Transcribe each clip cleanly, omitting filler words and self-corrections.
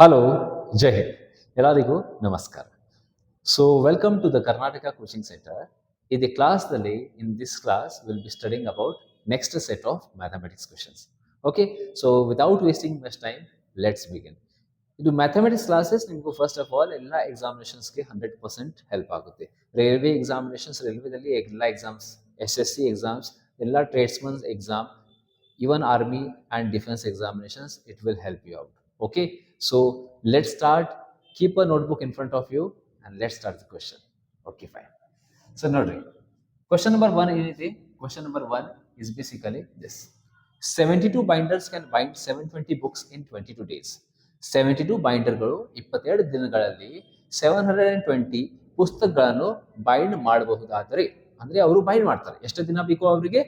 Hello, ಜೈ ಹಿಂದ್. ಎಲ್ಲರಿಗೂ ನಮಸ್ಕಾರ. So welcome to the Karnataka coaching centre. ಇದು ಕ್ಲಾಸ್ದಲ್ಲಿ in this class will be studying about next set of mathematics questions. Okay, so without wasting much time, let's begin. ಇದು mathematics classes ನಿಮಗೂ first of all ಎಲ್ಲ ಎಕ್ಸಾಮಿನೇಷನ್ಸ್ಗೆ 100% help ಆಗುತ್ತೆ. Railway examinations, ರೈಲ್ವೆದಲ್ಲಿ ಎಲ್ಲ exams, SSC exams, ಎಲ್ಲ tradesmans exam, even army and defense examinations, it will help you out. Okay, so let's start. Keep a notebook in front of you and let's start the question. Okay, fine. So nodri, question number 1 ಏನಿದೆ? Question number 1 is basically this: 72 binders can bind 720 books in 22 days. 72 ಬೈಂಡರ್ಗಳು 22 ದಿನಗಳಲ್ಲಿ 720 ಪುಸ್ತಕಗಳನ್ನು bind ಮಾಡಬಹುದಾದರೆ, ಅಂದ್ರೆ ಅವರು bind ಮಾಡ್ತಾರೆ. ಎಷ್ಟು ದಿನ ಬೇಕು ಅವರಿಗೆ?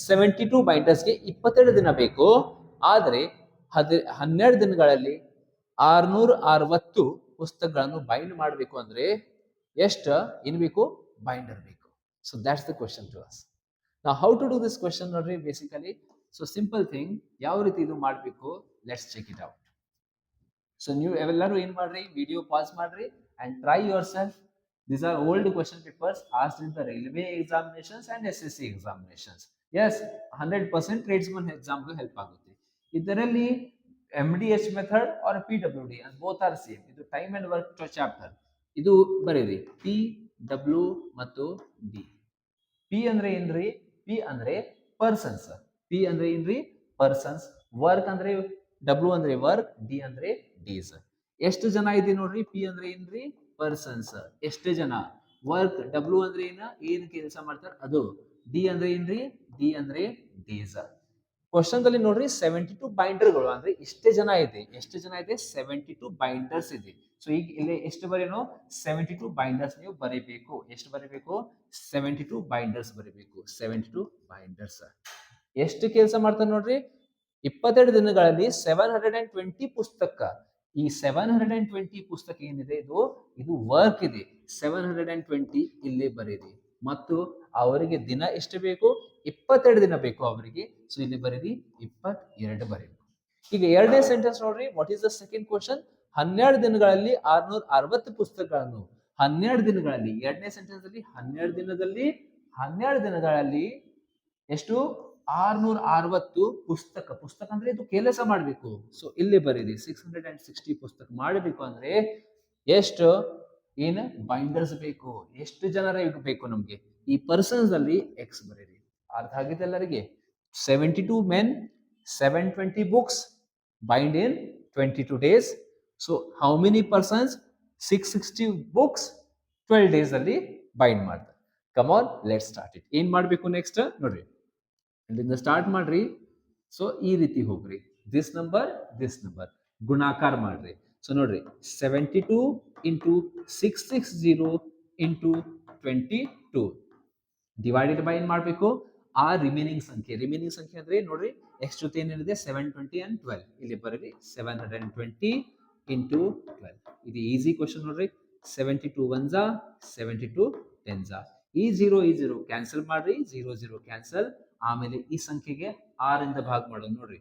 72 ಬೈಂಡರ್ಸ್ಗೆ 22 ದಿನ ಬೇಕು. ಆದರೆ 12 ದಿನಗಳಲ್ಲಿ 660 ಪುಸ್ತಕಗಳನ್ನು ಬೈಂಡ್ ಮಾಡಬೇಕು ಅಂದ್ರೆ ಎಷ್ಟು ಏನ್ ಬೇಕು? ಬೈಂಡರ್ ಬೇಕು. So that's the question to us. ನಾವು how to do this question ನೋಡ್ರಿ, ಬೇಸಿಕಲಿ ಸೊ ಸಿಂಪಲ್ ಥಿಂಗ್. ಯಾವ ರೀತಿ ಇದು ಮಾಡಬೇಕು? Let's check it out. So ನೀವು ಎಲ್ಲರೂ ಏನ್ ಮಾಡ್ರಿ, ವಿಡಿಯೋ ಪಾಸ್ ಮಾಡ್ರಿ and try yourself. These are old question papers asked in the railway examinations and SSC examinations. Yes, 100% tradesman exam ಗೆ ಹೆಲ್ಪ್ ಆಗುತ್ತೆ. ಇದರಲ್ಲಿ MDH method or PWD and both are same. ಇದು time and work chapter. ಇದು ಬರೀರಿ PW ಮತ್ತು D. P ಅಂದ್ರೆ ಏನ್ರಿ? P ಅಂದ್ರೆ ಪರ್ಸನ್ಸ್. P ಅಂದ್ರೆ ಏನ್ರಿ? ಪರ್ಸನ್ಸ್. ವರ್ಕ್ ಅಂದ್ರೆ W ಅಂದ್ರೆ ವರ್ಕ್, D ಅಂದ್ರೆ ಡೇಸ್. ಎಷ್ಟು ಜನ ಇದೆ ನೋಡ್ರಿ? P ಅಂದ್ರೆ ಏನ್ರಿ? ಪರ್ಸನ್ಸ್. ಎಷ್ಟು ಜನ? ವರ್ಕ್. W ಅಂದ್ರೆ ಏನ್ ಕೆಲಸ ಮಾಡ್ತಾರೆ ಅದು. D ಅಂದ್ರೆ ಏನ್ರಿ? D ಅಂದ್ರೆ ಡೇಸ್. ಕ್ವಶನ್ ಅಲ್ಲಿ ನೋಡ್ರಿ 72 ಬೈಂಡರ್ಗಳು ಅಂದ್ರೆ ಇಷ್ಟೇ ಜನ ಇದೆ. ಎಷ್ಟು ಜನ ಇದೆ? 72 ಬೈಂಡರ್ಸ್ ಇದೆ. ಸೊ ಈಗ ಇಲ್ಲಿ ಎಷ್ಟು ಬರೀನೋ? 72 ಬೈಂಡರ್ಸ್ ನೀವು ಬರೀಬೇಕು. ಎಷ್ಟು ಬರೀಬೇಕು? 72 ಬೈಂಡರ್ಸ್ ಬರೀಬೇಕು. 72 ಬೈಂಡರ್ಸ್. ಎಷ್ಟು ಕೆಲಸ ಮಾಡ್ತಾರೆ ನೋಡ್ರಿ? 22 ದಿನಗಳಲ್ಲಿ 720 ಪುಸ್ತಕ. ಈ 720 ಪುಸ್ತಕ ಏನಿದೆ, ಇದು ವರ್ಕ್ ಇದೆ. 720 ಇಲ್ಲಿ ಬರೀರಿ. ಮತ್ತು ಅವರಿಗೆ ದಿನ ಎಷ್ಟು ಬೇಕು? 22 ದಿನ ಬೇಕು ಅವರಿಗೆ. ಸೊ ಇಲ್ಲಿ ಬರೀರಿ 22 ಬರೀರಿ. ಈಗ ಎರಡನೇ ಸೆಂಟೆನ್ಸ್ ನೋಡ್ರಿ. What is the second question? 12 ದಿನಗಳಲ್ಲಿ 660 ಪುಸ್ತಕಗಳನ್ನು. 12 ದಿನಗಳಲ್ಲಿ, ಎರಡನೇ ಸೆಂಟೆನ್ಸ್ ಅಲ್ಲಿ 12 ದಿನಗಳಲ್ಲಿ ಎಷ್ಟು? 660 ಪುಸ್ತಕ. ಪುಸ್ತಕ ಅಂದ್ರೆ ಇದು ಕೆಲಸ ಮಾಡಬೇಕು. ಸೊ ಇಲ್ಲಿ ಬರೀರಿ 660 ಪುಸ್ತಕ ಮಾಡಬೇಕು ಅಂದ್ರೆ ಎಷ್ಟು ಬೈಂಡರ್ಸ್ ಬೇಕು? ಎಷ್ಟು ಜನರ ಬೇಕು ನಮ್ಗೆ? ಈ ಪರ್ಸನ್ಸ್ ಅಲ್ಲಿ X ಬರೀರಿ. ಅರ್ಥ ಆಗಿದೆ ಎಲ್ಲರಿಗೆ? 72 men, 720 books, bind in 22 days. So how many persons? 660 books 12 days ಅಲ್ಲಿ ಬೈಂಡ್ ಮಾಡ್ತಾರೆ. Come on, let's start it. ಏನ್ ಮಾಡ್ಬೇಕು ನೆಕ್ಸ್ಟ್ ನೋಡ್ರಿ, ಇಲ್ಲಿಂದ ಸ್ಟಾರ್ಟ್ ಮಾಡ್ರಿ. ಸೊ ಈ ರೀತಿ ಹೋಗ್ರಿ. ದಿಸ್ ನಂಬರ್ ಗುಣಾಕಾರ ಮಾಡ್ರಿ. ಸೊ ನೋಡ್ರಿ, 72 ಇಂಟು 660 ಇಂಟು 22 ಡಿವೈಡೆಡ್ ಬೈ ಏನ್ ಮಾಡ್ಬೇಕು? ಆ ರಿಮೈನಿಂಗ್ ಸಂಖ್ಯೆ ಅಂದ್ರೆ ನೋಡ್ರಿ, ಎಕ್ಸ್ ಜೊತೆ ಏನಿದೆ? 720 and 12. ಇಲ್ಲಿ ಬರೀರಿ 720 ಇಂಟು 12. ಇದು ಈಸಿ ಕ್ವಶನ್ ನೋಡ್ರಿ. 72 1s, 72 10s. ಈ 0 ಕ್ಯಾನ್ಸಲ್ ಮಾಡ್ರಿ. 0 ಕ್ಯಾನ್ಸಲ್. ಆಮೇಲೆ ಈ ಸಂಖ್ಯೆಗೆ 6 ಇಂದ ಭಾಗ ಮಾಡೋದು ನೋಡ್ರಿ.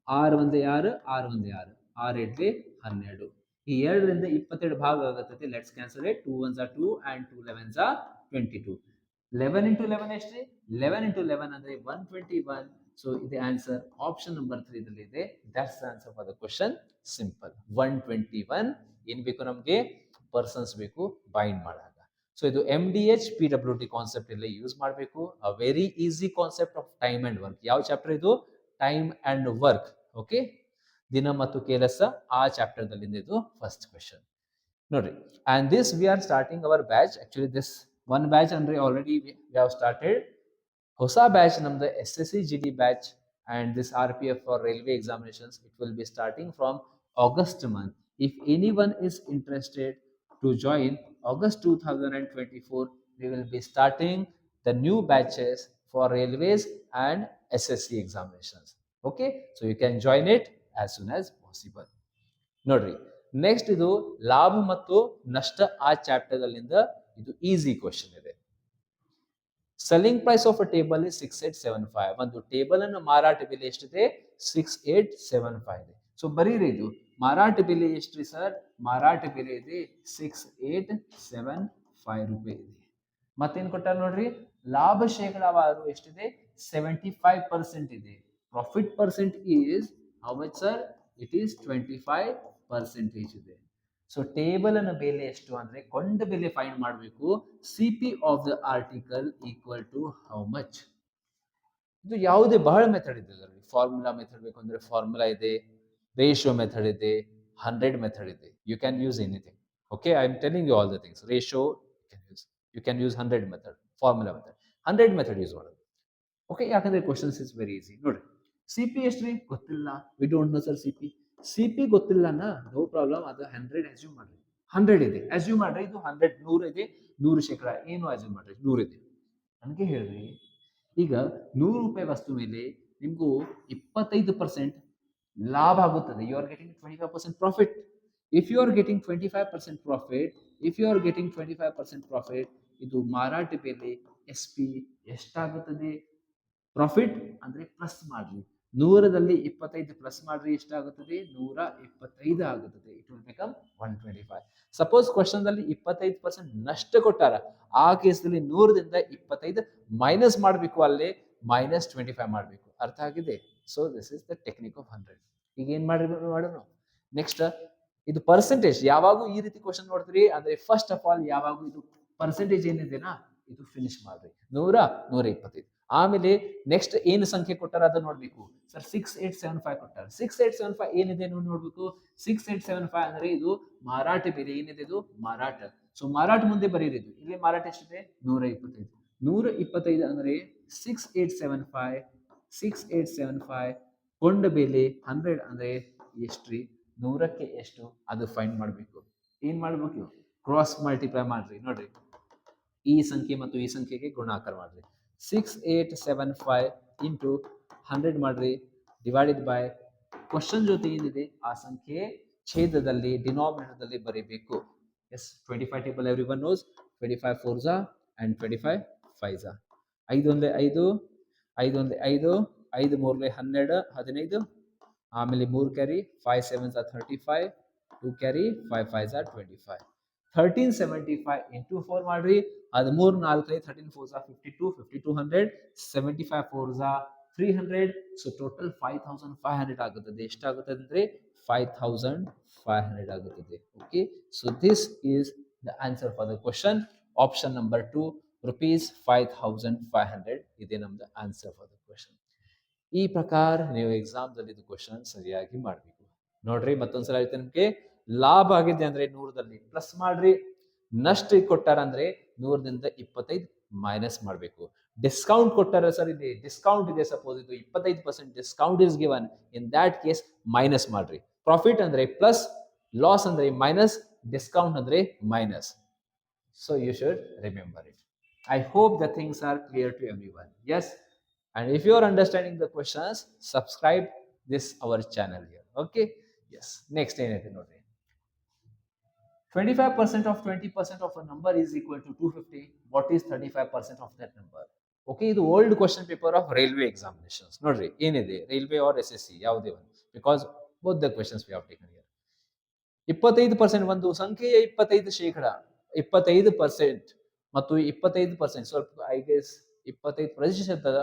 6 1 6, 6 1 6, 6 8 12. ಈ 2 ರಿಂದ 22 ಭಾಗ ಆಗುತ್ತದೆ. Let's cancel it. 2 1s 2 and 2 11s 22. 11 into 11 ಎಷ್ಟು? 11 into 11 ಅಂದ್ರೆ 121. ಸೊ ಇದು ಆನ್ಸರ್ ಆಪ್ಷನ್ ನಂಬರ್ 3 ದಲ್ಲಿ ಇದೆ. That's the answer for the question. Simple. 121 ಏನ್ ಬೇಕು ನಮ್ಗೆ? ಪರ್ಸನ್ಸ್ ಬೇಕು ಬೈಂಡ್ ಮಾಡಾಗ. ಸೊ ಇದು MDH PWD ಕಾನ್ಸೆಪ್ಟ್ ಎಲ್ಲ ಯೂಸ್ ಮಾಡಬೇಕು. A very easy concept of time and work. ಯಾವ ಚಾಪ್ಟರ್ ಇದು? Time and work. ಓಕೆ, ದಿನ ಮತ್ತು ಕೆಲಸ, ಆ ಚಾಪ್ಟರ್ ದಲ್ಲಿ ಇದು ಫಸ್ಟ್ ಕ್ವೆಶ್ಚನ್ ನೋಡ್ರಿ. And this we are starting our batch. Actually this one batch ಅಂದ್ರೆ already we have started. ಹೊಸ ಬ್ಯಾಚ್ ನಮ್ದು SSC GD batch. and this RPF for railway examinations, it will be starting from August month. If anyone is interested to join August 2024, we will be starting the new batches for railways and SSC examinations. Okay, so you can join it as soon as possible. ನೋಡ್ರಿ, next ಇದು ಲಾಭ ಮತ್ತು ನಷ್ಟ, ಆ chapter ಅಲ್ಲಿಂದ ಇದು easy question ಇದೆ. Selling price of a table is 6875. ಒಂದು ಟೇಬಲ್ ಅನ್ನು ಮಾರಾಟ ಬೆಲೆ ಎಷ್ಟಿದೆ? 6875 ಇದೆ. ಸೊ ಬರೀರಿ ಇದು ಮಾರಾಟ ಬೆಲೆ ಎಷ್ಟ್ರಿ ಸರ್? ಮಾರಾಟ ಬೆಲೆ ಇದೆ 6875 ರೂಪಾಯಿ ಇದೆ. ಮತ್ತೇನ್ ಕೊಟ್ಟಾರ ನೋಡ್ರಿ, ಲಾಭ ಶೇಕಡಾವಾರು ಎಷ್ಟಿದೆ? 75% ಇದೆ. Profit percent is how much sir? It is 25% ಇದೆ. ಸೊ ಟೇಬಲ್ ಅನ್ನ ಬೆಲೆ ಎಷ್ಟು ಅಂದ್ರೆ ಕೊಂಡ ಬೆಲೆ ಫೈಂಡ್ ಮಾಡಬೇಕು. CP of the article equal to how much? ಇದು ಯಾವುದೇ ಬಹಳ ಮೆಥಡ್ ಇದೆ ಅದರಲ್ಲಿ. ಫಾರ್ಮುಲಾ ಮೆಥಡ್ ಬೇಕು ಅಂದ್ರೆ ಫಾರ್ಮುಲಾ ಇದೆ, ರೇಷಿಯೋ ಮೆಥಡ್ ಇದೆ, 100 ಮೆಥಡ್ ಇದೆ. You can use anything. Okay, I am telling you all the things. Ratio you can use 100 method, formula method 100 method use ಮಾಡೋದು. ಓಕೆ, ಯಾಕಂದ್ರೆ ಕ್ವಶನ್ಸ್ ಇಸ್ ವೆರಿ ಈಸಿ. ನೋಡ್ರಿ, CP ಎಷ್ಟ್ರಿ? ಗೊತ್ತಿಲ್ಲ. We don't know sir CP. CP ಗೊತ್ತಿಲ್ಲ no problem. ಅದು 100 assume ಮಾಡ್ರಿ. 100 ಇದೆ assume ಮಾಡ್ರಿ. ಇದು 100 100 ಇದೆ, 100% ಏನು ಅಸ್ಯೂಮ್ ಮಾಡ್ರಿ, 100 ಇದೆ. ನನಗೆ ಹೇಳ್ರಿ, ಈಗ 100 ರೂಪಾಯಿ ವಸ್ತು ಮೇಲೆ ನಿಮಗೂ 25% ಲಾಭ ಆಗುತ್ತದೆ. You are getting 25% profit. If you are getting 25% profit, ಇದು ಮಾರಾಟ ಬೆಲೆ ಎಸ್ ಪಿ ಎಷ್ಟಾಗುತ್ತದೆ? ಪ್ರಾಫಿಟ್ ಅಂದ್ರೆ ಪ್ಲಸ್ ಮಾಡ್ರಿ, 100ರಲ್ಲಿ 25 ಪ್ಲಸ್ ಮಾಡ್ರಿ, ಎಷ್ಟಾಗುತ್ತದೆ? 125 ಆಗುತ್ತದೆ. It will become 125. Suppose question ಅಲ್ಲಿ 25% ನಷ್ಟ ಕೊಟ್ಟಾರ, ಆ ಕೇಸಲ್ಲಿ 100ದಿಂದ 25 ಮೈನಸ್ ಮಾಡಬೇಕು, ಅಲ್ಲೇ -25 ಮಾಡಬೇಕು. ಅರ್ಥ ಆಗಿದೆ? So this is the technique of 100. ಈಗ ಏನ್ ಮಾಡೋಣ ನೆಕ್ಸ್ಟ್, ಇದು ಪರ್ಸೆಂಟೇಜ್. ಯಾವಾಗೂ ಈ ರೀತಿ ಕ್ವಶನ್ ನೋಡ್ತೀರಿ ಅಂದ್ರೆ ಫಸ್ಟ್ ಆಫ್ ಆಲ್ ಯಾವಾಗೂ ಇದು ಪರ್ಸೆಂಟೇಜ್ ಏನಿದೆನಾ ಇದು ಫಿನಿಶ್ ಮಾಡ್ರಿ. 100, 125. ಆಮೇಲೆ ನೆಕ್ಸ್ಟ್ ಏನು ಸಂಖ್ಯೆ ಕೊಟ್ಟಾರ ಅದನ್ನ ನೋಡ್ಬೇಕು. ಸರ್ 6875 ಕೊಟ್ಟಾರ. 6875 ಏನಿದೆ ನೋಡ್ಬೇಕು. 6875 ಅಂದ್ರೆ ಇದು ಮಾರಾಟ ಬೆಲೆ ಏನಿದೆ, ಇದು ಮಾರಾಟ. ಸೊ ಮಾರಾಟ ಮುಂದೆ ಬರೀರಿದು. ಇಲ್ಲಿ ಮಾರಾಟ ಎಷ್ಟಿದೆ? 125. 125 ಅಂದ್ರೆ 6875 ಕೊಂಡ ಬೆಲೆ 100 ಅಂದ್ರೆ ಎಷ್ಟ್ರಿ? 100ಕ್ಕೆ ಎಷ್ಟು ಅದು ಫೈಂಡ್ ಮಾಡಬೇಕು. ಏನ್ ಮಾಡ್ಬೇಕು? ಕ್ರಾಸ್ ಮಲ್ಟಿಪ್ಲೈ ಮಾಡ್ರಿ. ನೋಡ್ರಿ, ಈ ಸಂಖ್ಯೆ ಮತ್ತು ಈ ಸಂಖ್ಯೆಗೆ ಗುಣಾಕಾರ ಮಾಡ್ರಿ. 6875 ಇಂಟು 100 ಮಾಡ್ರಿ, ಡಿವೈಡೆಡ್ ಬೈ ಕ್ವಶನ್ ಜೊತೆ ಏನಿದೆ ಆ ಸಂಖ್ಯೆ ಛೇದದಲ್ಲಿ ಡಿನಾಮಿನೇಟರ್ದಲ್ಲಿ ಬರೀಬೇಕು. Yes, 25 table every one knows. 25 4s and 25 5s. 5 ಒಂದೇ 5, 5 ಒಂದೇ 5, 5 ಮೂರಲೆ 12, 15. ಆಮೇಲೆ 3 carry, 5 7s are 35, 2 carry, 5 5s are 25. 1375 into 4 ಮಾಡ್ರಿ. ಅದು 3 4 13 4s are 52, 5200, 75 4s are 300. So total 5500 ಆಗುತ್ತದೆ. ಎಷ್ಟಾಗುತ್ತದೆ ಅಂದ್ರೆ 5500 ಆಗುತ್ತದೆ. Okay, so this is the answer for the question. Option number 2 ₹5500 ಇದೆ ನಮ್ದು ಆನ್ಸರ್ ಫಾರ್ ದ ಕ್ವಶನ್. ಈ ಪ್ರಕಾರ ನೀವು ಎಕ್ಸಾಮ್ದಲ್ಲಿ ಇದು ಕ್ವಶನ್ ಸರಿಯಾಗಿ ಮಾಡಬೇಕು. ನೋಡ್ರಿ, ಮತ್ತೊಂದ್ಸಲ ಹೇಳ್ತೇನೆ ನಿಮ್ಗೆ. ಲಾಭ ಆಗಿದೆ ಅಂದ್ರೆ 100ದಲ್ಲಿ ಪ್ಲಸ್ ಮಾಡ್ರಿ, ನಷ್ಟ ಕೊಟ್ಟಾರ ಅಂದ್ರೆ 100ದಿಂದ 25 ಮೈನಸ್ ಮಾಡಬೇಕು. ಡಿಸ್ಕೌಂಟ್ ಕೊಟ್ಟಾರ ಸರ್, ಇಲ್ಲಿ ಡಿಸ್ಕೌಂಟ್ ಇದೆ, ಸಪೋಸ್ ಇದು 25% discount is given, in that case minus ಮಾಡ್ರಿ. ಪ್ರಾಫಿಟ್ ಅಂದ್ರೆ ಪ್ಲಸ್, ಲಾಸ್ ಅಂದ್ರೆ ಮೈನಸ್, ಡಿಸ್ಕೌಂಟ್ ಅಂದ್ರೆ minus. So you should remember it. I hope the things are clear to everyone. Yes, and if you are understanding the questions, subscribe this our channel here. Okay, yes. Next ಏನೈತೆ ನೋಡ್ರಿ, 25% of 20% of a number is equal to 250. What is 35% of that number? Okay, ಇದು old question paper of railway examinations. ನೋಡ್ರಿ ಏನಿದೆ, railway R SSC ಯಾವುದೇ ಒಂದು, because both the questions we have taken here. 25% ಒಂದು ಸಂಖ್ಯೆಯ 25%, 25% ಮತ್ತು 25%, ಸ್ವಲ್ಪ ಐ ಗೆಸ್ 25%,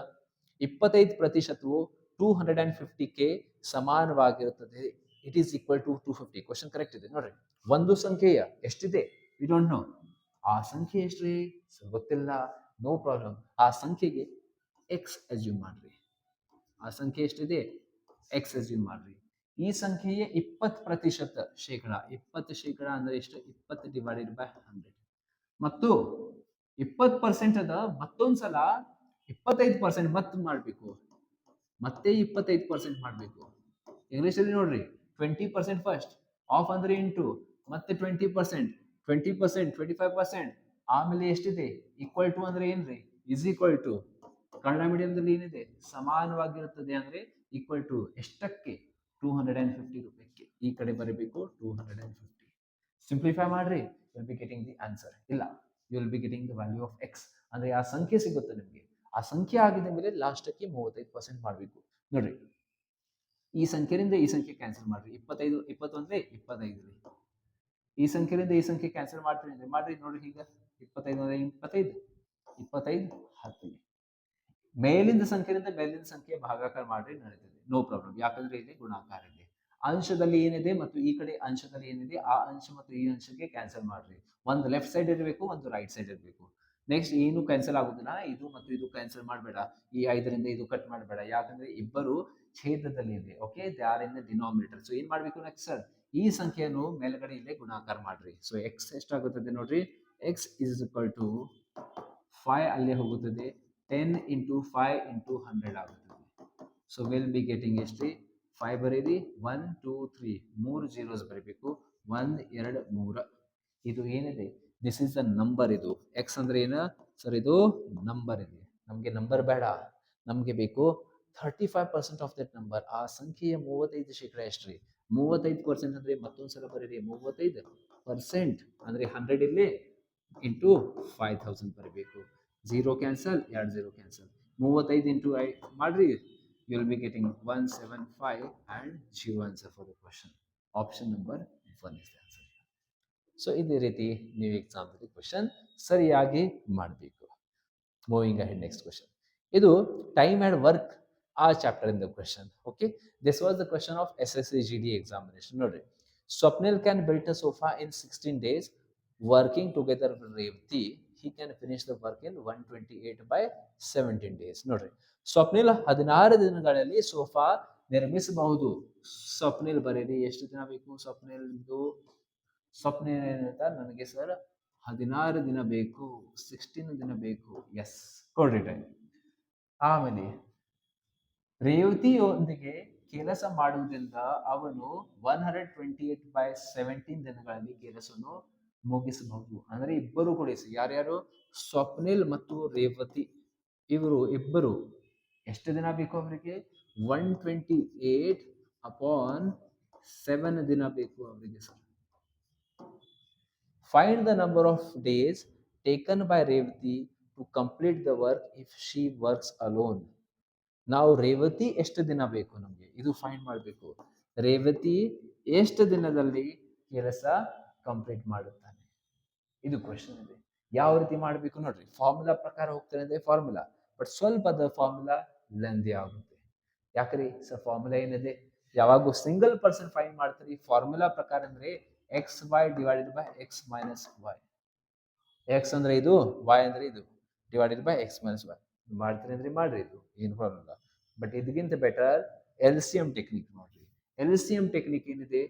25%ವು 250ಕ್ಕೆ ಸಮಾನವಾಗಿರುತ್ತದೆ. It is equal to 250. Question correct ಇದೆ ನೋಡ್ರಿ. ಒಂದು ಸಂಖ್ಯೆಯ ಎಷ್ಟಿದೆ ವಿ ಡೋಂಟ್ ನೋ. ಆ ಸಂಖ್ಯೆ ಎಷ್ಟ್ರಿ ಗೊತ್ತಿಲ್ಲ, ನೋ ಪ್ರಾಬ್ಲಮ್. ಆ ಸಂಖ್ಯೆಗೆ ಎಕ್ಸ್ ಅಸ್ಯೂಮ್ ಮಾಡ್ರಿ. ಆ ಸಂಖ್ಯೆ ಎಷ್ಟಿದೆ ಎಕ್ಸ್ ಅಸ್ಯೂಮ್ ಮಾಡ್ರಿ. ಈ ಸಂಖ್ಯೆಯ 20% ಶೇಕಡ, 20% ಅಂದ್ರೆ ಎಷ್ಟು? 20 ಡಿವೈಡೆಡ್ ಬೈ 100. ಮತ್ತು 20% ಅದ ಮತ್ತೊಂದ್ಸಲ 25% ಮತ್ತೆ ಮಾಡ್ಬೇಕು, ಮತ್ತೆ 25% ಮಾಡ್ಬೇಕು. ಇಂಗ್ಲಿಷ್ ಅಲ್ಲಿ ನೋಡ್ರಿ, 20% ಫಸ್ಟ್, ಆಫ್ ಅಂದ್ರೆ ಇಂಟು, ಮತ್ತೆ 20%, 20%, 25%, ಆಮೇಲೆ ಎಷ್ಟಿದೆ ಈಕ್ವಲ್ ಟು ಅಂದ್ರೆ ಏನ್ರಿ? Is equal to. ಕನ್ನಡ ಮೀಡಿಯಂದಲ್ಲಿ ಏನಿದೆ? ಸಮಾನವಾಗಿರುತ್ತದೆ ಅಂದ್ರೆ ಈಕ್ವಲ್ ಟು ಎಷ್ಟಕ್ಕೆ? 250 ರೂಪಾಯಿಗೆ. ಈ ಕಡೆ ಬರಬೇಕು 250. ಸಿಂಪ್ಲಿಫೈ ಮಾಡ್ರಿ, you will be getting the answer. ಇಲ್ಲ, you will be getting the value of X. ಅಂದ್ರೆ ಆ ಸಂಖ್ಯೆ ಸಿಗುತ್ತೆ ನಿಮಗೆ. ಆ ಸಂಖ್ಯೆ ಆಗಿದ ಮೇಲೆ ಲಾಸ್ಟಕ್ಕೆ 35% ಮಾಡಬೇಕು. ನೋಡ್ರಿ, ಈ ಸಂಖ್ಯೆಯಿಂದ ಈ ಸಂಖ್ಯೆ ಕ್ಯಾನ್ಸಲ್ ಮಾಡ್ರಿ. 25 21 25 ಈ ಸಂಖ್ಯೆಯಿಂದ ಈ ಸಂಖ್ಯೆ ಕ್ಯಾನ್ಸಲ್ ಮಾಡ್ತೀನಿ ಅಂದ್ರೆ ಮಾಡ್ರಿ. ನೋಡ್ರಿ ಈಗ 25 25 25 10 ಮೇಲಿಂದ ಸಂಖ್ಯೆಯಿಂದ ಮೇಲಿನ ಸಂಖ್ಯೆ ಭಾಗಾಕಾರ ಮಾಡ್ರಿ ನಡೀತದೆ, ನೋ ಪ್ರಾಬ್ಲಮ್. ಯಾಕಂದ್ರೆ ಇಲ್ಲಿ ಗುಣಾಕಾರ ಇದೆ. ಅಂಶದಲ್ಲಿ ಏನಿದೆ ಮತ್ತು ಈ ಕಡೆ ಅಂಶದಲ್ಲಿ ಏನಿದೆ ಆ ಅಂಶ ಮತ್ತು ಈ ಅಂಶಕ್ಕೆ ಕ್ಯಾನ್ಸಲ್ ಮಾಡ್ರಿ. ಒಂದು ಲೆಫ್ಟ್ ಸೈಡ್ ಇರಬೇಕು, ಒಂದು ರೈಟ್ ಸೈಡ್ ಇರಬೇಕು. ನೆಕ್ಸ್ಟ್ ಏನು ಕ್ಯಾನ್ಸಲ್ ಆಗುದಿಲ್ಲ, ಇದು ಮತ್ತು ಇದು ಕ್ಯಾನ್ಸಲ್ ಮಾಡಬೇಡ. ಈ 5ರಿಂದ ಇದು ಕಟ್ ಮಾಡಬೇಡ, ಯಾಕಂದ್ರೆ ಇಬ್ಬರು ಛೇದದಲ್ಲಿ ಇದೆ. Okay, they are in the denominator. So ಏನ್ ಮಾಡ್ಬೇಕು ನೆಕ್ಸ್ಟ್ ಸರ್, ಈ ಸಂಖ್ಯೆಯನ್ನು ಮೇಲ್ಗಡೆ ಇಲ್ಲೇ ಗುಣಾಕಾರ ಮಾಡ್ರಿ. ಸೊ ಎಕ್ಸ್ ಎಷ್ಟಾಗುತ್ತದೆ ನೋಡ್ರಿ, ಎಕ್ಸ್ ಇಸ್ ಈಕ್ವಲ್ ಟು 5 ಅಲ್ಲೇ ಹೋಗುತ್ತದೆ, 10 ಇಂಟು 5 ಇಂಟು 100 ಆಗುತ್ತದೆ. ಸೊ ವಿಲ್ ಬಿ ಗೆಟಿಂಗ್ ಎಷ್ಟ್ರಿ, 5 ಬರೀರಿ, 1 2 3 3 zeros ಬರೀಬೇಕು, 1 2 3. ಇದು ಏನಿದೆ, ದಿಸ್ ಇಸ್ ದ ನಂಬರ್. ಇದು ಎಕ್ಸ್ ಅಂದ್ರೆ ಏನ ಸರ್, ಇದು ನಂಬರ್ ಇದೆ. ನಮ್ಗೆ ನಂಬರ್ ಬೇಡ, ನಮ್ಗೆ ಬೇಕು 35% ಆಫ್ ದಟ್ ನಂಬರ್. ಆ ಸಂಖ್ಯೆಯ 35% ಎಷ್ಟ್ರಿ, 35% ಅಂದ್ರೆ ಮತ್ತೊಂದ್ಸಲ ಬರೀರಿ, 35% ಅಂದ್ರೆ 100 ಇಲ್ಲಿ ಇಂಟು 5000 ಬರಬೇಕು. 0 ಕ್ಯಾನ್ಸಲ್, 2 0 ಕ್ಯಾನ್ಸಲ್. 35 ಇಂಟು 5 ಮಾಡ್ರಿ, you will be getting 175 and 0 answer for the question. Option number 1 is the answer. So ಇದೇ ರೀತಿ ನೀವು ಎಕ್ಸಾಮ್ದಲ್ಲಿ ಕ್ವಶನ್ ಸರಿಯಾಗಿ ಮಾಡಬೇಕು. Moving ahead, next question. ಇದು ಟೈಮ್ ಅಂಡ್ ವರ್ಕ್ ಆ ಚಾಪ್ಟರ್ ಇಂದ ಕ್ವಶನ್. Okay, this was the question of SSC GD examination. ನೋಡ್ರಿ, Swapnil can built a sofa in 16 days working together with Revathi. he can finish the work in 128 by 17 days. ನೋಡ್ರಿ, ಸ್ವಪ್ನಿಲ್ 16 ದಿನಗಳಲ್ಲಿ sofa ನಿರ್ಮಿಸಬಹುದು. ಸ್ವಪ್ನಿಲ್ ಬರೀರಿ, ಎಷ್ಟು ದಿನ ಬೇಕು ಸ್ವಪ್ನಿಲ್ದು, ಸ್ವಪ್ನಿಲ್ ಏನಂತ ನನಗೆ ಸರ್ 16 ದಿನ ಬೇಕು, 16 ದಿನ ಬೇಕು. ಎಸ್, ಕೊಡ್ರಿ ಟೈಮ್. ಆಮೇಲೆ ರೇವತಿಯೊಂದಿಗೆ ಕೆಲಸ ಮಾಡುವುದರಿಂದ ಅವನು 128 by 17 ದಿನಗಳಲ್ಲಿ ಕೆಲಸವನ್ನು ಮುಗಿಸಬಹುದು. ಅಂದ್ರೆ ಇಬ್ಬರು ಕೂಡ, ಯಾರ್ಯಾರು, ಸ್ವಪ್ನಿಲ್ ಮತ್ತು ರೇವತಿ, ಇವರು ಇಬ್ಬರು ಎಷ್ಟು ದಿನ ಬೇಕು ಅವರಿಗೆ, 128 upon 7 ದಿನ ಬೇಕು ಅವರಿಗೆ sir. Find the number of days taken by Revathi to complete the work if she works alone. ನಾವು ರೇವತಿ ಎಷ್ಟು ದಿನ ಬೇಕು ನಮಗೆ, ಇದು ಫೈಂಡ್ ಮಾಡಬೇಕು. ರೇವತಿ ಎಷ್ಟು ದಿನದಲ್ಲಿ ಕೆಲಸ ಕಂಪ್ಲೀಟ್ ಮಾಡುತ್ತಾನೆ, ಇದು ಕ್ವಶನ್ ಇದೆ. ಯಾವ ರೀತಿ ಮಾಡಬೇಕು ನೋಡ್ರಿ, ಫಾರ್ಮುಲಾ ಪ್ರಕಾರ ಹೋಗ್ತಾನೆ ಅಂದ್ರೆ ಫಾರ್ಮುಲಾ, ಬಟ್ ಸ್ವಲ್ಪ ಅದ ಫಾರ್ಮುಲಾ ಲೆಂದಿ ಆಗುತ್ತೆ. ಯಾಕ್ರಿ ಸರ್, ಫಾರ್ಮುಲಾ ಏನಿದೆ, ಯಾವಾಗೂ ಸಿಂಗಲ್ ಪರ್ಸನ್ ಫೈಂಡ್ ಮಾಡ್ತೀರಿ. ಫಾರ್ಮುಲಾ ಪ್ರಕಾರ ಅಂದ್ರೆ XY divided by X minus Y. X ಅಂದ್ರೆ ಇದು, Y ಅಂದ್ರೆ ಇದು, divided by X minus Y. ಮಾಡ್ತೀರಿ ಅಂದ್ರೆ ಮಾಡ್ರಿ, ಇದು ಏನು ಪ್ರಾಬ್ಲಮ್ ಇಲ್ಲ. ಬಟ್ ಇದಕ್ಕಿಂತ ಬೆಟರ್ LCM ಟೆಕ್ನಿಕ್ ನೋಡ್ರಿ. LCM ಟೆಕ್ನಿಕ್ ಏನಿದೆ,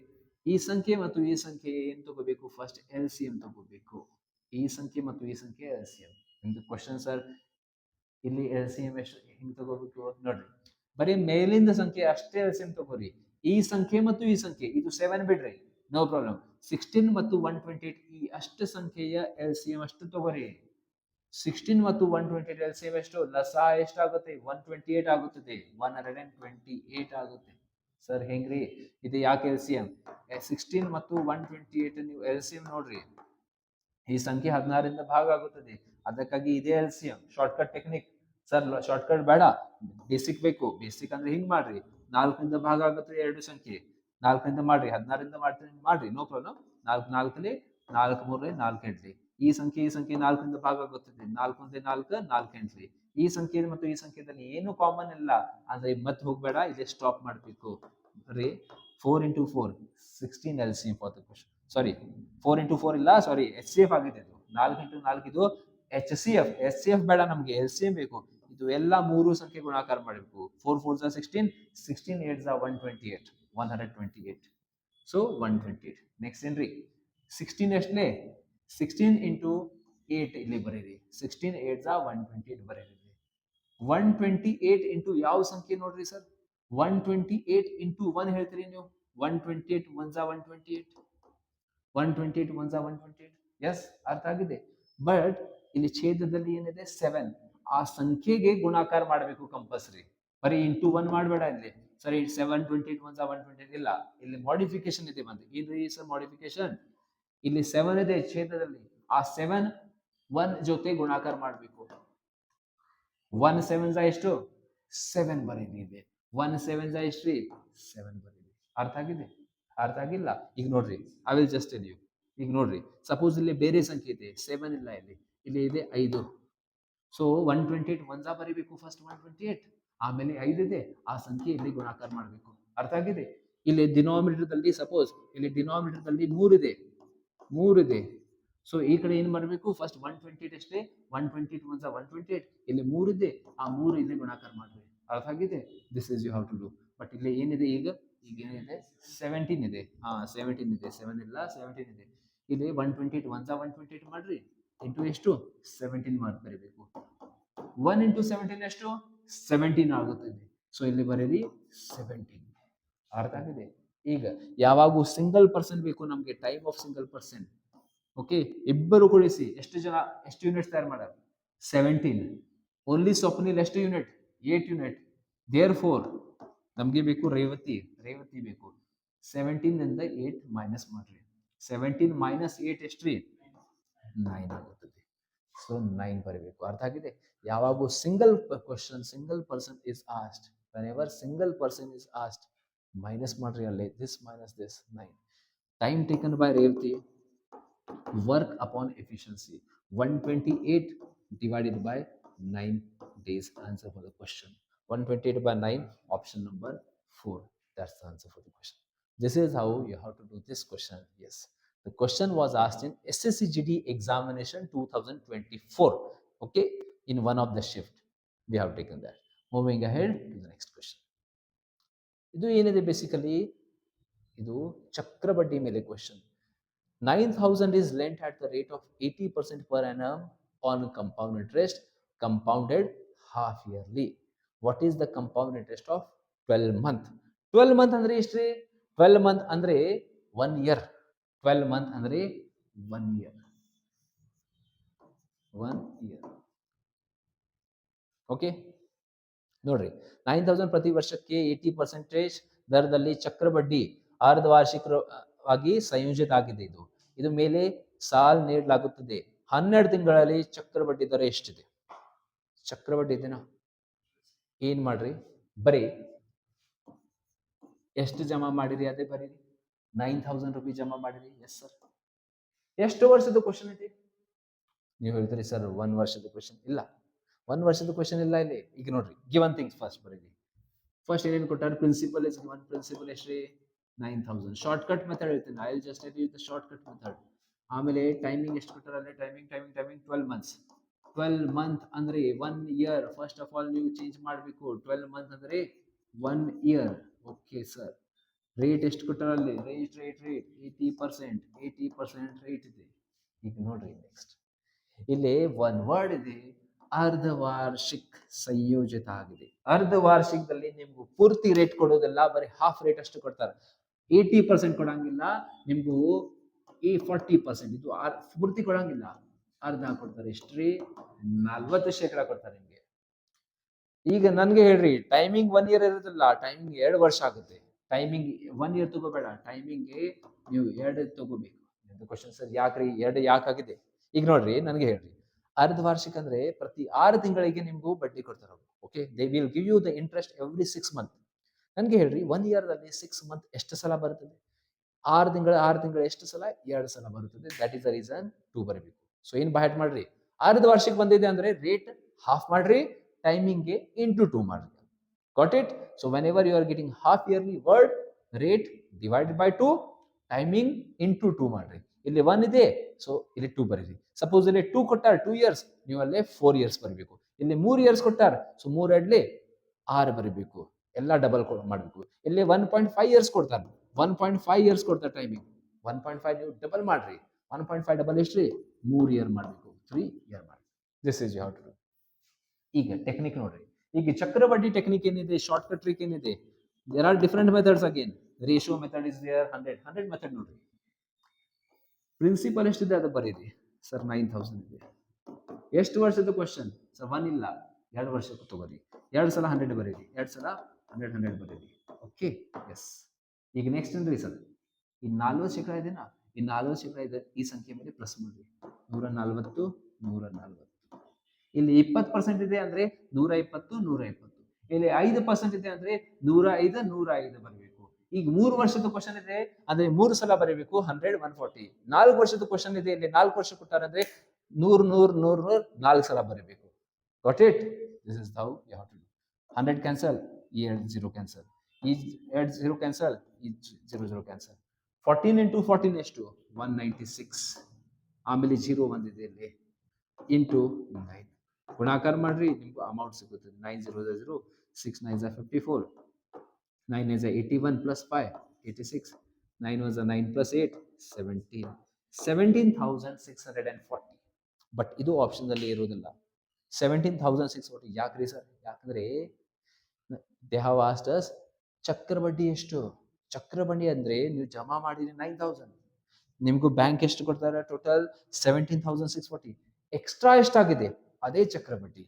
ಈ ಸಂಖ್ಯೆ ಮತ್ತು ಈ ಸಂಖ್ಯೆ ಏನ್ ತಗೋಬೇಕು, ಫಸ್ಟ್ LCM ತಗೋಬೇಕು. ಈ ಸಂಖ್ಯೆ ಮತ್ತು ಈ ಸಂಖ್ಯೆ LCM. ನಿಮ್ದು ಕ್ವಶನ್ ಸರ್, ಇಲ್ಲಿ LCM ಎಷ್ಟು ಹಿಂಗ್ ತಗೋಬೇಕು ನೋಡ್ರಿ, ಬರೀ ಮೇಲಿಂದ ಸಂಖ್ಯೆ ಅಷ್ಟೇ LCM ತಗೋರಿ. ಈ ಸಂಖ್ಯೆ ಮತ್ತು ಈ ಸಂಖ್ಯೆ ಇದು 7 ಬಿಡ್ರಿ, ನೋ ಪ್ರಾಬ್ಲಮ್. 16 ಮತ್ತು 128 ಈ ಅಷ್ಟು ಸಂಖ್ಯೆಯ LCM ಅಷ್ಟು ತಗೋರಿ. 16 ಮತ್ತು 128 LCM ಎಷ್ಟು, ಲಸ ಎಷ್ಟಾಗುತ್ತೆ, 128 ಆಗುತ್ತದೆ, 128 ಆಗುತ್ತೆ. ಸರ್ ಹೆಂಗ್ರಿ, ಇದು ಯಾಕೆ LCM, 16 ಮತ್ತು 128 ನೀವು LCM ನೋಡ್ರಿ, ಈ ಸಂಖ್ಯೆ 16ರಿಂದ ಭಾಗ ಆಗುತ್ತದೆ, ಅದಕ್ಕಾಗಿ ಇದೇ LCM. Shortcut technique sir, shortcut ಬೇಡ, ಬೇಸಿಕ್ ಬೇಕು. ಬೇಸಿಕ್ ಅಂದ್ರೆ ಹಿಂಗ್ ಮಾಡ್ರಿ, 4ರಿಂದ ಭಾಗ ಆಗುತ್ತದೆ ಎರಡು ಸಂಖ್ಯೆ, 4ರಿಂದ ಮಾಡ್ರಿ, 16ರಿಂದ ಮಾಡ್ತೀನಿ ಮಾಡ್ರಿ, ನೋ ಪ್ರಾಬ್ಲಮ್. 4 4ಲಿ 4 3 4 8ಲಿ ಈ ಸಂಖ್ಯೆ 4ರಿಂದ ಭಾಗ ಆಗುತ್ತದೆ, 4 1 4 4 8ಲಿ ಈ ಸಂಖ್ಯೆ ಮತ್ತು ಈ ಸಂಖ್ಯೆದಲ್ಲಿ ಏನು ಕಾಮನ್ ಇಲ್ಲ ಅಂದ್ರೆ ಮತ್ತೆ ಹೋಗ್ಬೇಡ, ಇಲ್ಲಿ ಸ್ಟಾಪ್ ಮಾಡ್ಬೇಕು. ಬರೀ 4 into 4 16 LCM for the question. Sorry, 4 into 4 ಇಲ್ಲ, ಸಾರಿ HCF ಆಗಿದೆ ಇದು. 4 into 4 ಇದು HCF ಬೇಡ, ನಮ್ಗೆ LCM ಬೇಕು. ಇದು ಎಲ್ಲ ಮೂರು ಸಂಖ್ಯೆ ಗುಣಾಕಾರ ಮಾಡಬೇಕು. 4 4 16, 16 8 128, 128. ಸೊ 128. ನೆಕ್ಸ್ಟ್ ಏನ್ರಿ, 16 ಎಷ್ಟನೇ, 16 into 8 ಇಲ್ಲಿ ಬರೀರಿ, 16 8 128 ಬರೀರಿ. 128 into ಯಾವ ಸಂಖ್ಯೆ ನೋಡ್ರಿ ಸರ್, 128 into 1 ಹೇಳ್ತೀರಿ ನೀವು, 128 1 128, 128 1 128. ಎಸ್, ಅರ್ಥ ಆಗಿದೆ. ಬಟ್ ಇಲ್ಲಿ ಛೇದದಲ್ಲಿ ಏನಿದೆ 7, ಆ ಸಂಖ್ಯೆಗೆ ಗುಣಾಕಾರ ಮಾಡಬೇಕು ಕಂಪಲ್ಸರಿ, ಬರೀ ಇಂಟು 1 ಮಾಡಬೇಡ ಇಲ್ಲಿ. ಸರಿ, 728 1 128 ಇಲ್ಲ, ಇಲ್ಲಿ ಮಾಡಿಫಿಕೇಶನ್ ಇದೆ. ಬಂದು ಏನ್ರಿ ಸರ್ ಮಾಡಿಫಿಕೇಶನ್, ಇಲ್ಲಿ 7 ಇದೆ ಛೇದದಲ್ಲಿ, ಆ 7 1 ಜೊತೆ ಗುಣಾಕಾರ ಮಾಡಬೇಕು. 1 7 ಎಷ್ಟು, 7 ಬರೀರಿ ಇದೆ. 1 7 ಎಷ್ಟ್ರಿ 7 ಬರೀರಿ. ಅರ್ಥ ಆಗಿದೆ? ಅರ್ಥ ಆಗಿಲ್ಲ? ಈಗ ನೋಡ್ರಿ, I will just tell you. ಈಗ ನೋಡ್ರಿ, ಸಪೋಸ್ ಇಲ್ಲಿ ಬೇರೆ ಸಂಖ್ಯೆ ಇದೆ, 7 ಇಲ್ಲ, ಇಲ್ಲಿ ಇದೆ 5. ಸೊ 128 ಒಂದಾ ಬರೀಬೇಕು, ಫಸ್ಟ್ 128, ಆಮೇಲೆ 5 ಇದೆ, ಆ ಸಂಖ್ಯೆ ಇಲ್ಲಿ ಗುಣಾಕಾರ ಮಾಡಬೇಕು. ಅರ್ಥ ಆಗಿದೆ? ಇಲ್ಲಿ ಡಿನಾಮಿನೇಟರ್ದಲ್ಲಿ ಸಪೋಸ್ ಇಲ್ಲಿ ಡಿನಾಮಿನೇಟರ್ದಲ್ಲಿ 3 ಇದೆ. ಸೊ ಈ ಕಡೆ ಏನ್ ಮಾಡಬೇಕು, ಫಸ್ಟ್ 128 ಅಷ್ಟೇ, 128 ಒಂದಾ 128, ಇಲ್ಲಿ 3 ಇದೆ, ಆ 3 ಇಲ್ಲಿ ಗುಣಾಕಾರ ಮಾಡ್ರಿ. ಅರ್ಥ ಆಗಿದೆ? This is you have to do. But ಇಲ್ಲಿ ಏನಿದೆ, ಈಗ ಏನಿದೆ 17 ಇದೆ. 17 ಇದೆ, 7 ಇಲ್ಲ, 17 ಇದೆ. ಇಲ್ಲಿ 128 ಒಂದಾ 128 ಮಾಡ್ರಿ, ಇಂಟು ಎಷ್ಟು 17 ಮಾಡಿ ಬರೀಬೇಕು. 1 ಇಂಟು 17 ಎಷ್ಟು 17 ಆಗುತ್ತದೆ. ಸೊ ಇಲ್ಲಿ ಬರೀರಿ 17. ಅರ್ಥ ಆಗಿದೆ? ಈಗ ಯಾವಾಗೂ ಸಿಂಗಲ್ ಪರ್ಸನ್ ಬೇಕು ನಮ್ಗೆ, time of single person. Okay, ಇಬ್ಬರು ಕೂಡಿಸಿ ಎಷ್ಟು ಯೂನಿಟ್ಸ್ ತಯಾರು ಮಾಡ್ಯಾರ? 17. ಓನ್ಲಿ ಸ್ವಪ್ನಿಲ್ ಎಷ್ಟು ಯೂನಿಟ್? 8 ಯೂನಿಟ್. ದೇರ್ ಫೋರ್ ನಮ್ಗೆ ಬೇಕು ರೇವತಿ ಬೇಕು. 17 ಇಂದ 8 ಮೈನಸ್ ಮಾಡ್ರಿ. 17 ಮೈನಸ್ 8 ಎಷ್ಟ್ರಿ? 9 ಆಗುತ್ತದೆ. ಸೊ 9 ಬರಬೇಕು. ಅರ್ಥ ಆಗಿದೆ? ಯಾವಾಗೂ single question, single person is asked, whenever single person is asked, minus ಮಾಡ್ರಿ ಅಲ್ಲಿ, this minus this 9. Time taken by Revati, work upon efficiency, 128 divided by 9 days. Answer for the question 128 by 9, option number 4. That's the answer for the question. This is how you have to do this question. Yes, the question was asked in SSCGD examination 2024. Okay, in one of the shift we have taken that. Moving ahead to the next question. ಇದು ಏನಿದೆ, basically ಇದು ಚಕ್ರಬಡ್ಡಿ ಮೇಲೆ question. 9,000 is lent at the rate of 80% per annum on compound interest, compounded half yearly. What is the compound interest of 12 month? 12 month ಅಂದ್ರೆ ಎಷ್ಟ್ರಿ? 12 month ಅಂದ್ರೆ 1 year. 12 month ಅಂದ್ರೆ 1 year. 1 year. Okay, ನೋಡ್ರಿ, 9,000 ಪ್ರತಿ ವರ್ಷಕ್ಕೆ 80% ದರದಲ್ಲಿ ಚಕ್ರಬಡ್ಡಿ ಅರ್ಧವಾರ್ಷಿಕವಾಗಿ ಸಂಯೋಜಿತ ಆಗಿದೆ. ಇದು ಮೇಲೆ ಸಾಲ ನೀಡಲಾಗುತ್ತದೆ. 12 ತಿಂಗಳಲ್ಲಿ ಚಕ್ರಬಡ್ಡಿ ದರ ಎಷ್ಟಿದೆ? ಚಕ್ರಬಡ್ಡಿ ಇದೆನಾ? ಏನ್ ಮಾಡ್ರಿ, ಬರೀ ಎಷ್ಟು ಜಮಾ ಮಾಡಿರಿ ಅದೇ ಬರೀರಿ. 9,000 ರೂಪಾಯಿ ಜಮಾ ಮಾಡಿರಿ. Yes sir. ಎಷ್ಟು ವರ್ಷದ ಕ್ವಶನ್ ಇದೆ? ನೀವು ಹೇಳ್ತೀರಿ ಸರ್ 1 ವರ್ಷದ ಕ್ವಶನ್ ಇಲ್ಲ. 1 ವರ್ಷದ ಕ್ವಶನ್ ಇಲ್ಲ ಇಲ್ಲಿ. ಈಗ ನೋಡ್ರಿ, ಗಿವನ್ ಥಿಂಗ್ಸ್ ಫಸ್ಟ್ ಬರೀರಿ. ಫಸ್ಟ್ ಏನೇನು ಕೊಟ್ಟಾರ? Principal is given. ಪ್ರಿನ್ಸಿಪಲ್ ಎಷ್ಟ್ರಿ? 9,000. ಶಾರ್ಟ್ ಕಟ್ ಮೆಥಡ್ ಹೇಳ್ತೀನಿ. I will just tell you the shortcut method. ಆಮೇಲೆ ಟೈಮಿಂಗ್ ಎಷ್ಟು ಕೊಟ್ಟಾರ ಅಲ್ಲಿ? Timing 12 months. 12 ಮಂತ್ ಅಂದ್ರೆ 1 ಇಯರ್. ಫಸ್ಟ್ ಆಫ್ ಆಲ್ ನೀವು ಚೇಂಜ್ ಮಾಡಬೇಕು. 12 ಮಂತ್ ಅಂದ್ರೆ 1 ಇಯರ್. Okay sir. ರೇಟ್ ಎಷ್ಟು ಕೊಟ್ಟಾರ ಅಲ್ಲಿ? ರೇಟ್ 80% ರೇಟ್ ಇದೆ. ಈಗ ನೋಡ್ರಿ, ನೆಕ್ಸ್ಟ್ ಇಲ್ಲಿ ಒನ್ ವರ್ಡ್ ಇದೆ, ಅರ್ಧವಾರ್ಷಿಕ ಸಂಯೋಜಿತ ಆಗಿದೆ. ಅರ್ಧವಾರ್ಷಿಕದಲ್ಲಿ ನಿಮ್ಗೂ ಪೂರ್ತಿ ರೇಟ್ ಕೊಡೋದಿಲ್ಲ, ಬರೀ ಹಾಫ್ ರೇಟ್ ಅಷ್ಟು ಕೊಡ್ತಾರೆ. 80% ಕೊಡಂಗಿಲ್ಲ ನಿಮ್ಗೂ, 40%. ಇದು ಪೂರ್ತಿ ಕೊಡಂಗಿಲ್ಲ, ಅರ್ಧ ಕೊಡ್ತಾರೆ. ಎಷ್ಟ್ರಿ? 40% ಕೊಡ್ತಾರೆ ನಿಮ್ಗೆ. ಈಗ ನನ್ಗೆ ಹೇಳ್ರಿ, ಟೈಮಿಂಗ್ 1 ಇಯರ್ ಇರೋದಿಲ್ಲ, ಟೈಮಿಂಗ್ 2 ವರ್ಷ ಆಗುತ್ತೆ. ಟೈಮಿಂಗ್ 1 ಇಯರ್ ತಗೋಬೇಡ, ಟೈಮಿಂಗ್ ನೀವು 2 ತಗೋಬೇಕು. ಕ್ವಶನ್ ಸರ್ ಯಾಕ್ರಿ 2 ಯಾಕಾಗಿದೆ? ಈಗ ನೋಡ್ರಿ, ನನ್ಗೆ ಹೇಳ್ರಿ, ಅರ್ಧವಾರ್ಷಿಕ ಅಂದ್ರೆ ಪ್ರತಿ 6 ತಿಂಗಳಿಗೆ ನಿಮ್ಗೂ ಬಡ್ಡಿ ಕೊಡ್ತಾರೆ. Okay, they will give you the interest every 6 month. ನನ್ಗೆ ಹೇಳ್ರಿ, 1 ಇಯರ್ ದಲ್ಲಿ 6 ಮಂತ್ ಎಷ್ಟು ಸಲ ಬರುತ್ತದೆ? 6 ತಿಂಗಳು ಎಷ್ಟು ಸಲ? 2 ಸಲ ಬರುತ್ತದೆ. ದಟ್ ಈಸ್ ದ ರೀಸನ್ 2 ಬರಬೇಕು. ಸೊ ಏನ್ ಬೈ ಹಾರ್ಟ್ ಮಾಡ್ರಿ, ಅರ್ಧವಾರ್ಷಿಕ ಬಂದಿದೆ ಅಂದ್ರೆ ರೇಟ್ ಹಾಫ್ ಮಾಡ್ರಿ, ಟೈಮಿಂಗ್ಗೆ ಇಂಟು 2 ಮಾಡ್ರಿ. Got it? So whenever you are getting half yearly word, rate divided by 2, timing into 2 ಮಾಡ್ರಿ. ಇಲ್ಲಿ 1 ಇದೆ, ಸೊ ಇಲ್ಲಿ 2 ಬರೀರಿ. ಸಪೋಸ್ ಇಲ್ಲಿ 2 ಕೊಟ್ಟಾರ 2 ಇಯರ್ಸ್, ನೀವು ಅಲ್ಲೇ 4 ಇಯರ್ಸ್ ಬರಬೇಕು. ಇಲ್ಲಿ 3 ಇಯರ್ಸ್ ಕೊಟ್ಟಾರ, ಸೊ 3 2 6 ಬರೀಬೇಕು. ಎಲ್ಲ ಡಬಲ್ ಮಾಡಬೇಕು. ಇಲ್ಲಿ 1.5 ಇಯರ್ಸ್ ಕೊಡ್ತಾರೆ, 1.5 ಇಯರ್ಸ್ ಕೊಡ್ತಾರೆ ಟೈಮಿಂಗ್. 1.5 ನೀವು ಡಬಲ್ ಮಾಡ್ರಿ. 1.5 ಡಬಲ್ ಎಷ್ಟ್ರಿ? 3 ಇಯರ್ ಮಾಡಬೇಕು. 3 ಇಯರ್ ಮಾಡಿ. This is you have to do. ಈಗ ಟೆಕ್ನಿಕ್ ನೋಡ್ರಿ. ಈಗ ಚಕ್ರಬಡ್ಡಿ ಟೆಕ್ನಿಕ್ ಏನಿದೆ, ಶಾರ್ಟ್ ಕಟ್ ಟ್ರಿಕ್ ಏನಿದೆ, there are different methods again. Ratio method is there, 100 method ನೋಡ್ರಿ. ಪ್ರಿನ್ಸಿಪಲ್ ಎಷ್ಟಿದೆ ಅದು ಬರೀರಿ. ಸರ್ 9,000 ಇದೆ. ಎಷ್ಟು ವರ್ಷದ ಕ್ವಶನ್? ಸರ್ 1 ಇಲ್ಲ, 2 ವರ್ಷಕ್ಕೆ ತಗೋರಿ. 2 ಸಲ 100 ಬರೀರಿ. 2 ಸಲ 100 ಬರೀರಿ. Okay, yes. ಈಗ ನೆಕ್ಸ್ಟ್ ಏನ್ರಿ ಸರ್, ಈ 40% ಇದೆನಾ, ಈ 40% ಇದೆ, ಈ ಸಂಖ್ಯೆ ಮೇಲೆ ಪ್ಲಸ್ ಮಾಡ್ರಿ. 140. ಇಲ್ಲಿ 20% ಇದೆ ಅಂದ್ರೆ 120. ಇಲ್ಲಿ 5% ಇದೆ ಅಂದ್ರೆ 105 105 ಬರಬೇಕು. ಈಗ 3 ವರ್ಷದ ಕ್ವಶನ್ ಇದೆ ಅಂದ್ರೆ 3 ಸಲ ಬರೀಬೇಕು 100 140. 4 ವರ್ಷದ ಕ್ವಶನ್ ಇದೆ ಇಲ್ಲಿ 4 ವರ್ಷ ಕೊಟ್ಟಾರೆ ಅಂದ್ರೆ 100 100 100 4 ಸಲ ಬರೀಬೇಕು. got it? This is how you have to do. 100 cancel, ಈ 0 cancel, ಈ 0 cancel, ಈ 0 cancel. 14 into 14 ಎಷ್ಟು 196. ಆಮೇಲೆ 0 ಬಂದಿದೆ ಇಲ್ಲಿ ಇಂಟು 9 ಗುಣಾಕಾರ ಮಾಡ್ರಿ ನಿಮ್ಗೆ ಅಮೌಂಟ್ ಸಿಗುತ್ತೆ 9 0 0 6 9 54 9 is 81 plus 5 86 9 was a 9 plus 8 17 17,640. But ಇದು ಆಪ್ಷನ್ ಅಲ್ಲಿ ಇರೋದಿಲ್ಲ 17,640. ಯಾಕ್ರಿ ಸರ್? ಯಾಕಂದ್ರೆ ದೇ ಹ್ಯಾವ್ ಆಸ್ಕ್ಡ್ ಅಸ್ ಚಕ್ರಬಡ್ಡಿ ಎಷ್ಟು. ಚಕ್ರಬಡ್ಡಿ ಅಂದ್ರೆ ನೀವು ಜಮಾ ಮಾಡಿದ್ರೆ 9,000, ನಿಮ್ಗೂ ಬ್ಯಾಂಕ್ ಎಷ್ಟು ಕೊಡ್ತಾರೆ ಟೋಟಲ್ 17,640. ಎಕ್ಸ್ಟ್ರಾ ಎಷ್ಟಾಗಿದೆ ಅದೇ ಚಕ್ರಬಡ್ಡಿ.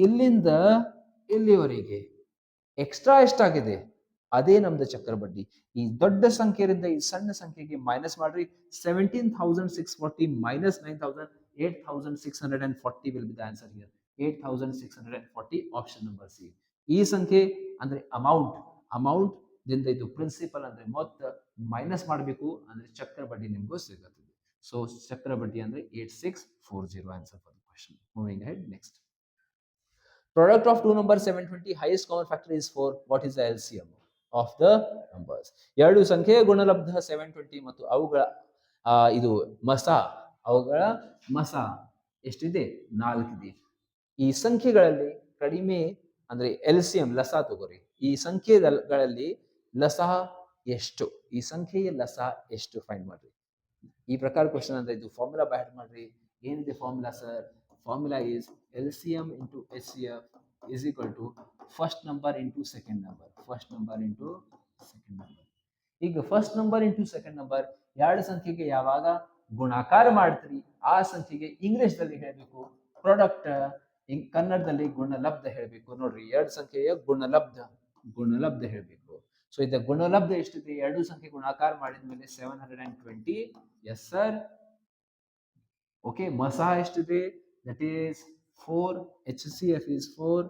ಇಲ್ಲಿಂದ ಇಲ್ಲಿವರೆಗೆ ಎಕ್ಸ್ಟ್ರಾ ಎಷ್ಟಾಗಿದೆ ಅದೇ ನಮ್ದು ಚಕ್ರಬಡ್ಡಿ. ಈ ದೊಡ್ಡ ಸಂಖ್ಯೆಯಿಂದ ಈ ಸಣ್ಣ ಸಂಖ್ಯೆಗೆ ಮೈನಸ್ ಮಾಡ್ರಿ 17,640 minus 9,000 8,640 will be the answer here. 8,640 option number C. ಈ ಸಂಖ್ಯೆ ಅಂದ್ರೆ ಅಮೌಂಟ್ ದಿಂದ ಇದು ಪ್ರಿನ್ಸಿಪಲ್ ಅಂದ್ರೆ ಮೊತ್ತ ಮೈನಸ್ ಮಾಡಬೇಕು ಅಂದ್ರೆ ಚಕ್ರಬಡ್ಡಿ ನಿಮಗೂ ಸಿಗುತ್ತದೆ. ಸೊ ಚಕ್ರಬಡ್ಡಿ ಅಂದ್ರೆ 8640 answer for the question. Moving ahead next. Product of two numbers 720, highest common factor is 4. What is the LCM of the numbers? ಎರಡು ಸಂಖ್ಯೆಯ ಗುಣಲಬ್ಧ 720 ಮತ್ತು ಅವುಗಳ ಅವುಗಳ ಮಸ ಎಷ್ಟಿದೆ 4 ಇದೆ. ಈ ಸಂಖ್ಯೆಗಳಲ್ಲಿ ಕಡಿಮೆ ಅಂದ್ರೆ LCM ಲಸ ತಗೋರಿ. ಈ ಸಂಖ್ಯೆಗಳಲ್ಲಿ ಲಸ ಎಷ್ಟು, ಈ ಸಂಖ್ಯೆಯ ಲಸ ಎಷ್ಟು ಫೈಂಡ್ ಮಾಡ್ರಿ. ಈ ಪ್ರಕಾರ ಕ್ವಶನ್ ಅಂದ್ರೆ ಇದು ಫಾರ್ಮುಲಾ ಬೈ ಹಾರ್ಟ್ ಮಾಡ್ರಿ. ಏನಿದೆ formula sir? Formula is LCM into HCF is equal to first number into second number. First number into second number. ಈಗ first number into second number ಎರಡು ಸಂಖ್ಯೆಗೆ ಯಾವಾಗ ಗುಣಾಕಾರ ಮಾಡ್ತೀರಿ ಆ ಸಂಖ್ಯೆಗೆ ಇಂಗ್ಲಿಷ್ ದಲ್ಲಿ ಹೇಳಬೇಕು ಪ್ರಾಡಕ್ಟ್, ಕನ್ನಡದಲ್ಲಿ ಗುಣಲಬ್ಧ ಹೇಳಬೇಕು. ನೋಡ್ರಿ ಎರಡು ಸಂಖ್ಯೆಯ ಗುಣಲಬ್ಧ ಹೇಳಬೇಕು. ಸೊ ಇದ ಗುಣಲಬ್ಧ ಎಷ್ಟಿದೆ? ಎರಡು ಸಂಖ್ಯೆ ಗುಣಾಕಾರ ಮಾಡಿದ ಮೇಲೆ 720. Yes sir. ಓಕೆ, ಮಸ ಎಷ್ಟಿದೆ? That is 4. HCF is 4.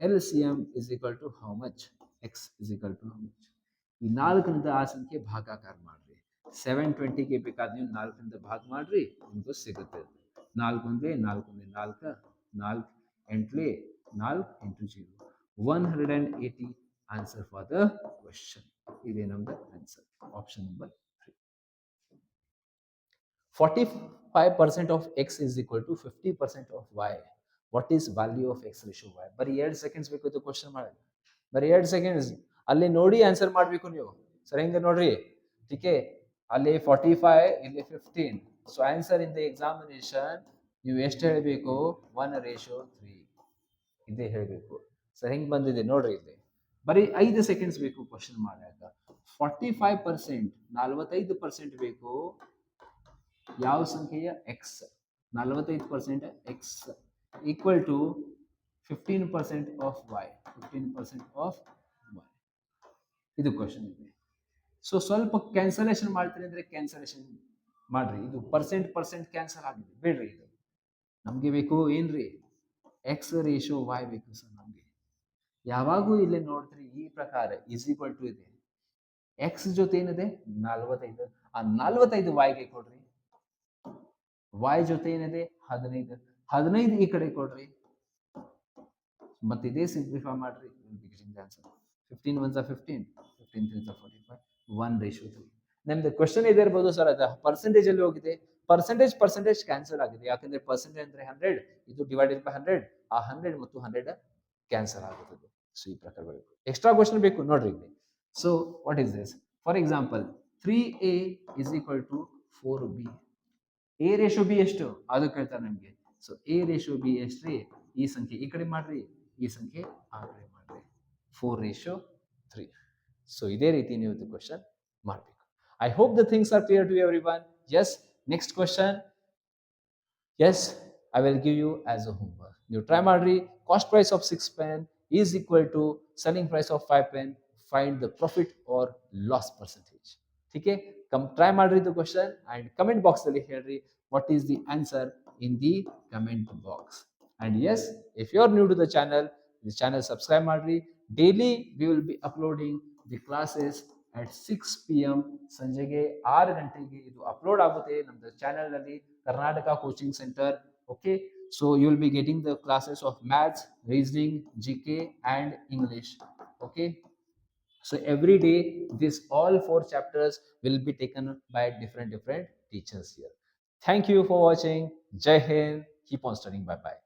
LCM is equal to how much? X is equal to how much? ಈ 4ರಿಂದ ಆ ಸಂಖ್ಯೆ ಭಾಗಾಕಾರ ಮಾಡ್ರಿ. 720 ಗೆ ಬೇಕಾದ ನೀವು 4ರಿಂದ ಭಾಗ ಮಾಡ್ರಿ ನಿಮ್ಗೂ ಸಿಗುತ್ತೆ. 4 ಒಂದೇ 4 ಒಂದೇ 4 4 ಎಂಟ್ಲೆ 4 into 0 180 answer for the question. ಇದೇ ನಮ್ದು answer option number 3. 45% of x is equal to 50% of y. What is value of x ratio y? ಬರೀ 2 ಸೆಕೆಂಡ್ಸ್ ಬೇಕು ಇದು ಕ್ವಶನ್ ಮಾಡಿ. ಬರೀ 2 ಸೆಕೆಂಡ್ಸ್ ಅಲ್ಲಿ ನೋಡಿ ಆನ್ಸರ್ ಮಾಡಬೇಕು ನೀವು. ಸರಿ ಹಿಂಗೆ ನೋಡ್ರಿ. ಟೀಕೆ ಅಲ್ಲಿ 45 ಇಲ್ಲಿ 15. So answer in the examination ನೀವು ಎಷ್ಟು ಹೇಳಬೇಕು? 1:3 ಇದೇ ಹೇಳಬೇಕು. ಸರಿ ಹಿಂಗೆ ಬಂದಿದೆ ನೋಡ್ರಿ. ಇಲ್ಲಿ ಬರೀ 5 ಸೆಕೆಂಡ್ಸ್ ಬೇಕು ಕ್ವಶನ್ ಮಾಡಾಕ. 45% 45% ಬೇಕು ಯಾವ ಸಂಖ್ಯೆಯ x. 45% x equal to 15% of y. 15% of y ಇದು ಕ್ವಶನ್ ಇದೆ. ಸೊ ಸ್ವಲ್ಪ ಕ್ಯಾನ್ಸಲೇಷನ್ ಮಾಡ್ತೀರಿ ಅಂದ್ರೆ ಕ್ಯಾನ್ಸಲೇಷನ್ ಮಾಡ್ರಿ. ಇದು ಪರ್ಸೆಂಟ್ ಕ್ಯಾನ್ಸಲ್ ಆಗಿದೆ, ಬೇಡ್ರಿ. ಇದು ನಮ್ಗೆ ಬೇಕು ಏನ್ರಿ? ಎಕ್ಸ್ ರೇಷಿಯೋ ವೈ ಬೇಕು ಸರ್ ನಮ್ಗೆ. ಯಾವಾಗೂ ಇಲ್ಲಿ ನೋಡ್ತೀರಿ ಈ ಪ್ರಕಾರ ಇಸ್ ಈಕ್ವಲ್ ಟು ಇದೆ. ಎಕ್ಸ್ ಜೊತೆ ಏನಿದೆ 45. ಆ 45 ವೈಗೆ ಕೊಡ್ರಿ. y ಜೊತೆ ಏನಿದೆ 15 ಈ ಕಡೆ ಕೊಡ್ರಿ. ಮತ್ತೆ ಇದೇ ಸಿಂಪ್ಲಿಫೈ ಮಾಡ್ರಿ. 15 1 15 15 3 45 1:3. ನಮ್ದು ಕ್ವಶನ್ ಇದೆ ಇರ್ಬೋದು ಸರ್, ಅದ ಪರ್ಸೆಂಟೇಜ್ ಅಲ್ಲಿ ಹೋಗಿದೆ. ಪರ್ಸೆಂಟೇಜ್ ಕ್ಯಾನ್ಸಲ್ ಆಗಿದೆ. ಯಾಕಂದ್ರೆ ಪರ್ಸೆಂಟೇಜ್ ಅಂದ್ರೆ 100, ಇದು ಡಿವೈಡೆಡ್ ಬೈ 100. ಆ 100 ಮತ್ತು 100 ಕ್ಯಾನ್ಸಲ್ ಆಗುತ್ತದೆ. ಸೊ ಈ ಪ್ರಕಾರ ಬರಬೇಕು. ಎಕ್ಸ್ಟ್ರಾ ಕ್ವಶನ್ ಬೇಕು ನೋಡ್ರಿ ಇಲ್ಲಿ. So what is this? For example 3a is equal to 4b. A ratio B ಎಷ್ಟು ಅದು ಕೇಳ್ತಾರೆ ನಮ್ಗೆ. ಸೊ ಎ ರೇಷೋ ಬಿ ಎಷ್ಟ್ರಿ? ಈ ಸಂಖ್ಯೆ ಈ ಕಡೆ ಮಾಡ್ರಿ, ಈ ಸಂಖ್ಯೆ ಆ ಕಡೆ ಮಾಡ್ರಿ. 4:3. ಸೊ ಇದೇ ರೀತಿ ನೀವು ಕ್ವಶನ್ ಮಾಡಬೇಕು. I hope the things are clear to everyone. Yes, next question. Yes, I will give you as a homework. ನೀವು ಟ್ರೈ ಮಾಡ್ರಿ. Cost price of 6 pen is equal to selling price of 5 pen. Find the profit or loss percentage. ठीक है, try ಮಾಡ್ರಿ the question and comment box ಅಲ್ಲಿ ಹೇಳ್ರಿ what is the answer in the comment box. And yes, if you are new to the channel subscribe ಮಾಡ್ರಿ. Daily we will be uploading the classes at 6 p.m. ಸಂಜೆಗೆ 6 ಗಂಟೆಗೆ ಇದು upload ಆಗುತ್ತೆ ನಮ್ಮದು ಚಾನೆಲ್ನಲ್ಲಿ Karnataka coaching centre. Okay, so you will be getting the classes of maths, reasoning, GK and English. Okay, so every day this all 4 chapters will be taken by different teachers here. Thank you for watching. Jai Hind. Keep on studying. Bye bye.